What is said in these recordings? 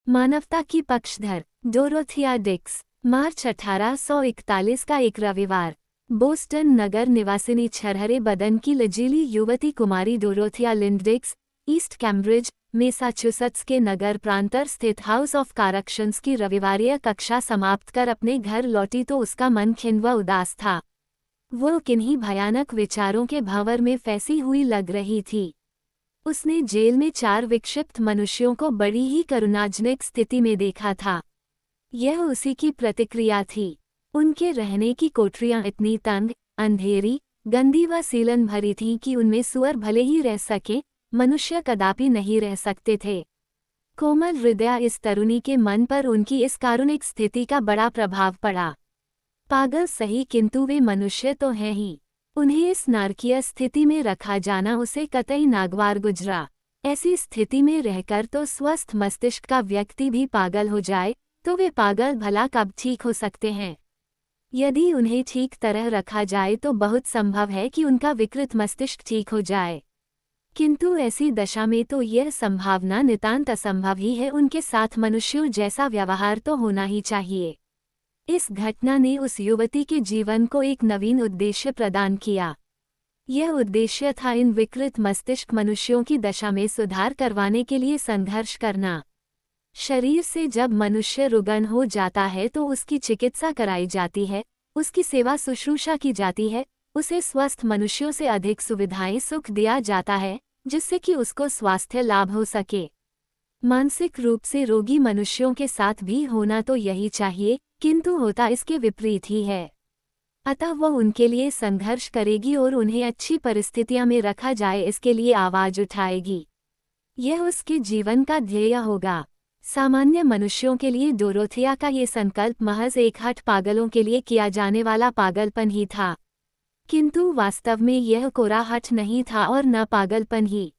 मानवता की पक्षधर डोरोथिया डिक्स। मार्च 1841 का एक रविवार, बोस्टन नगर निवासिनी छरहरे बदन की लजीली युवती कुमारी डोरोथिया लिंड डिक्स ईस्ट कैम्ब्रिज, मैसाचुसेट्स के नगर प्रांतर स्थित हाउस ऑफ करेक्शंस की रविवारीय कक्षा समाप्त कर अपने घर लौटी तो उसका मन खिन्न व उदास था। वो किन्हीं भयानक विचारों के भंवर में फंसी हुई लग रही थी। उसने जेल में 4 विक्षिप्त मनुष्यों को बड़ी ही करुणाजनक स्थिति में देखा था। यह उसी की प्रतिक्रिया थी। उनके रहने की कोठरियां इतनी तंग, अंधेरी, गंदी व सीलन भरी थीं कि उनमें सुअर भले ही रह सके, मनुष्य कदापि नहीं रह सकते थे। कोमल हृदय इस तरुणी के मन पर उनकी इस कारुणिक स्थिति का बड़ा प्रभाव पड़ा। पागल सही, किंतु वे मनुष्य तो हैं ही। उन्हें इस नारकीय स्थिति में रखा जाना उसे कतई नागवार गुजरा। ऐसी स्थिति में रहकर तो स्वस्थ मस्तिष्क का व्यक्ति भी पागल हो जाए, तो वे पागल भला कब ठीक हो सकते हैं। यदि उन्हें ठीक तरह रखा जाए तो बहुत संभव है कि उनका विकृत मस्तिष्क ठीक हो जाए, किंतु ऐसी दशा में तो यह संभावना नितांत असंभव ही है। उनके साथ मनुष्यों जैसा व्यवहार तो होना ही चाहिए। इस घटना ने उस युवती के जीवन को एक नवीन उद्देश्य प्रदान किया। यह उद्देश्य था इन विकृत मस्तिष्क मनुष्यों की दशा में सुधार करवाने के लिए संघर्ष करना। शरीर से जब मनुष्य रुग्ण हो जाता है तो उसकी चिकित्सा कराई जाती है, उसकी सेवा शुश्रूषा की जाती है, उसे स्वस्थ मनुष्यों से अधिक सुविधाएं सुख दिया जाता है, जिससे कि उसको स्वास्थ्य लाभ हो सके। मानसिक रूप से रोगी मनुष्यों के साथ भी होना तो यही चाहिए, किंतु होता इसके विपरीत ही है। अतः वह उनके लिए संघर्ष करेगी और उन्हें अच्छी परिस्थितियों में रखा जाए इसके लिए आवाज उठाएगी। यह उसके जीवन का ध्येय होगा। सामान्य मनुष्यों के लिए डोरोथिया का ये संकल्प महज एक हठ पागलों के लिए किया जाने वाला पागलपन ही था, किंतु वास्तव में यह कोरा हठ नहीं था और न पागलपन ही।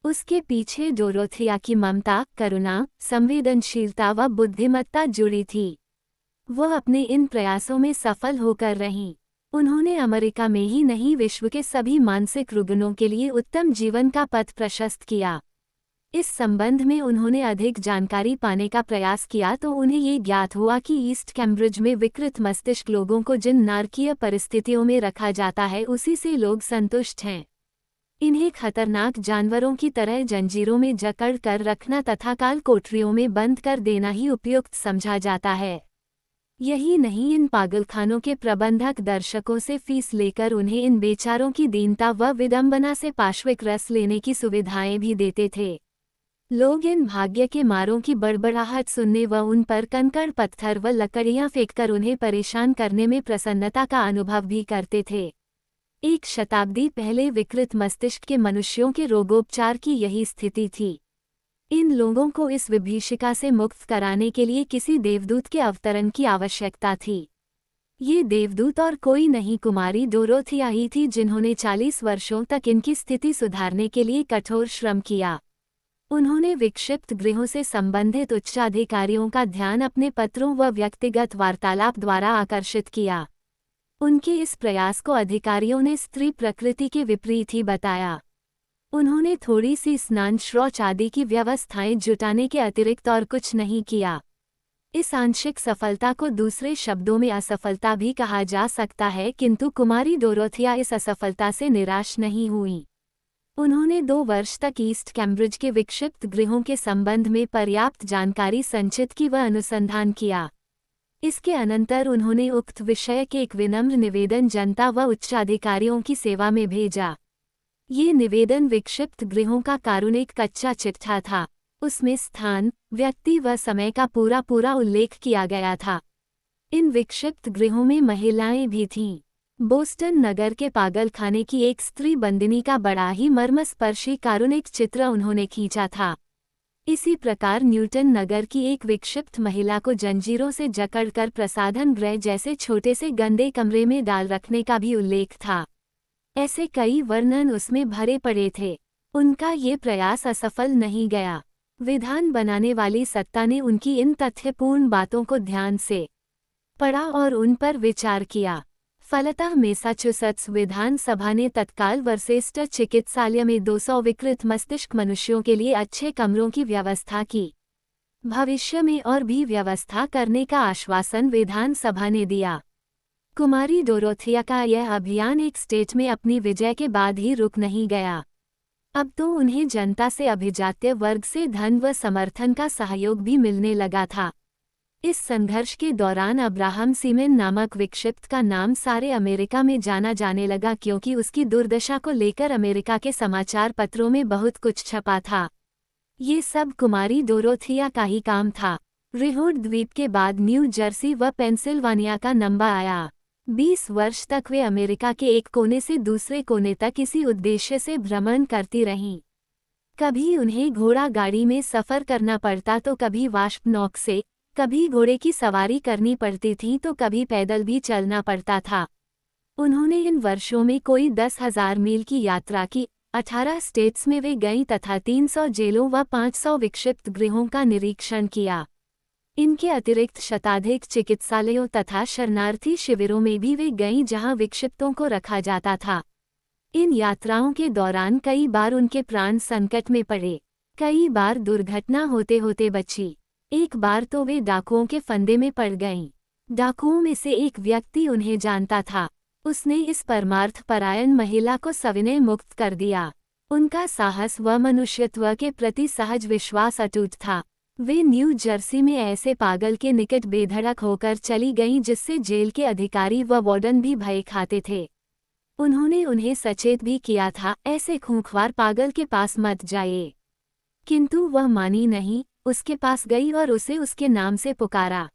उसके पीछे डोरोथिया की ममता, करुणा, संवेदनशीलता व बुद्धिमत्ता जुड़ी थी। वह अपने इन प्रयासों में सफल होकर रहीं। उन्होंने अमेरिका में ही नहीं, विश्व के सभी मानसिक रुग्णों के लिए उत्तम जीवन का पथ प्रशस्त किया। इस संबंध में उन्होंने अधिक जानकारी पाने का प्रयास किया तो उन्हें ये ज्ञात हुआ कि ईस्ट कैम्ब्रिज में विकृत मस्तिष्क लोगों को जिन नारकीय परिस्थितियों में रखा जाता है उसी से लोग संतुष्ट हैं। इन्हें खतरनाक जानवरों की तरह जंजीरों में जकड़ कर रखना तथा काल कोठरियों में बंद कर देना ही उपयुक्त समझा जाता है। यही नहीं, इन पागलखानों के प्रबंधक दर्शकों से फीस लेकर उन्हें इन बेचारों की दीनता व विडंबना से पार्श्विक रस लेने की सुविधाएं भी देते थे। लोग इन भाग्य के मारों की बड़बड़ाहट सुनने व उन पर कंकड़ पत्थर व लकड़ियां फेंककर उन्हें परेशान करने में प्रसन्नता का अनुभव भी करते थे। 1 शताब्दी पहले विकृत मस्तिष्क के मनुष्यों के रोगोपचार की यही स्थिति थी। इन लोगों को इस विभीषिका से मुक्त कराने के लिए किसी देवदूत के अवतरण की आवश्यकता थी। ये देवदूत और कोई नहीं, कुमारी डोरोथिया ही थी, जिन्होंने 40 वर्षों तक इनकी स्थिति सुधारने के लिए कठोर श्रम किया। उन्होंने विक्षिप्त गृहों से संबंधित उच्चाधिकारियों का ध्यान अपने पत्रों व व्यक्तिगत वार्तालाप द्वारा आकर्षित किया। उनके इस प्रयास को अधिकारियों ने स्त्री प्रकृति के विपरीत ही बताया। उन्होंने थोड़ी सी स्नान शौच आदि की व्यवस्थाएं जुटाने के अतिरिक्त और कुछ नहीं किया। इस आंशिक सफलता को दूसरे शब्दों में असफलता भी कहा जा सकता है, किंतु कुमारी डोरोथिया इस असफलता से निराश नहीं हुई। उन्होंने 2 वर्ष तक ईस्ट कैम्ब्रिज के विक्षिप्त गृहों के संबंध में पर्याप्त जानकारी संचित की व अनुसंधान किया। इसके अनंतर उन्होंने उक्त विषय के एक विनम्र निवेदन जनता व उच्चाधिकारियों की सेवा में भेजा। ये निवेदन विक्षिप्त गृहों का कारुणिक कच्चा चिट्ठा था। उसमें स्थान, व्यक्ति व समय का पूरा उल्लेख किया गया था। इन विक्षिप्त गृहों में महिलाएं भी थीं। बोस्टन नगर के पागलखाने की एक स्त्री बंदिनी का बड़ा ही मर्मस्पर्शी कारुणिक चित्र उन्होंने खींचा था। इसी प्रकार न्यूटन नगर की एक विक्षिप्त महिला को जंजीरों से जकड़कर प्रसाधन गृह जैसे छोटे से गंदे कमरे में डाल रखने का भी उल्लेख था। ऐसे कई वर्णन उसमें भरे पड़े थे। उनका ये प्रयास असफल नहीं गया। विधान बनाने वाली सत्ता ने उनकी इन तथ्यपूर्ण बातों को ध्यान से पढ़ा और उन पर विचार किया। फलतः मैसाचुसेट्स विधान सभा ने तत्काल वर्सेस्टर चिकित्सालय में 200 विकृत मस्तिष्क मनुष्यों के लिए अच्छे कमरों की व्यवस्था की। भविष्य में और भी व्यवस्था करने का आश्वासन विधानसभा ने दिया। कुमारी डोरोथिया का यह अभियान एक स्टेट में अपनी विजय के बाद ही रुक नहीं गया। अब तो उन्हें जनता से अभिजात्य वर्ग से धन व समर्थन का सहयोग भी मिलने लगा था। इस संघर्ष के दौरान अब्राहम सीमेन नामक विक्षिप्त का नाम सारे अमेरिका में जाना जाने लगा, क्योंकि उसकी दुर्दशा को लेकर अमेरिका के समाचार पत्रों में बहुत कुछ छपा था। ये सब कुमारी डोरोथिया का ही काम था। रिहोड द्वीप के बाद न्यू जर्सी व पेंसिल्वानिया का नंबर आया। 20 वर्ष तक वे अमेरिका के एक कोने से दूसरे कोने तक इसी उद्देश्य से भ्रमण करती रहीं। कभी उन्हें घोड़ा गाड़ी में सफ़र करना पड़ता तो कभी वाष्प नौक से, कभी घोड़े की सवारी करनी पड़ती थी तो कभी पैदल भी चलना पड़ता था। उन्होंने इन वर्षों में कोई 10,000 मील की यात्रा की। 18 स्टेट्स में वे गईं तथा 300 जेलों व 500 विक्षिप्त गृहों का निरीक्षण किया। इनके अतिरिक्त शताधिक चिकित्सालयों तथा शरणार्थी शिविरों में भी वे गईं, जहां विक्षिप्तों को रखा जाता था। इन यात्राओं के दौरान कई बार उनके प्राण संकट में पड़े, कई बार दुर्घटना होते होते बची। एक बार तो वे डाकुओं के फंदे में पड़ गईं। डाकुओं में से एक व्यक्ति उन्हें जानता था। उसने इस परमार्थपरायण महिला को सविनय मुक्त कर दिया। उनका साहस व मनुष्यत्व के प्रति सहज विश्वास अटूट था। वे न्यू जर्सी में ऐसे पागल के निकट बेधड़क होकर चली गईं जिससे जेल के अधिकारी व वार्डन भी भय खाते थे। उन्होंने उन्हें सचेत भी किया था, ऐसे खूंखार पागल के पास मत जाइए। किंतु वह मानी नहीं, उसके पास गई और उसे उसके नाम से पुकारा।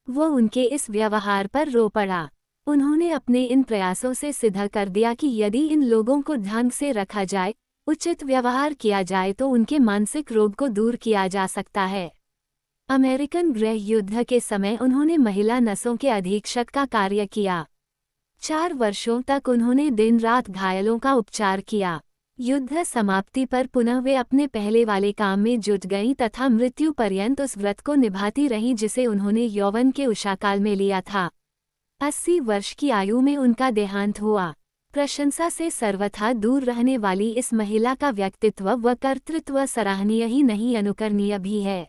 वह उनके इस व्यवहार पर रो पड़ा। उन्होंने अपने इन प्रयासों से सिद्ध कर दिया कि यदि इन लोगों को ढंग से रखा जाए, उचित व्यवहार किया जाए तो उनके मानसिक रोग को दूर किया जा सकता है। अमेरिकन गृह युद्ध के समय उन्होंने महिला नसों के अधीक्षक का कार्य किया। 4 वर्षों तक उन्होंने दिन रात घायलों का उपचार किया। युद्ध समाप्ति पर पुनः वे अपने पहले वाले काम में जुट गईं तथा मृत्यु पर्यंत उस व्रत को निभाती रहीं जिसे उन्होंने यौवन के उषाकाल में लिया था। 80 वर्ष की आयु में उनका देहांत हुआ। प्रशंसा से सर्वथा दूर रहने वाली इस महिला का व्यक्तित्व व कर्तृत्व सराहनीय ही नहीं, अनुकरणीय भी है।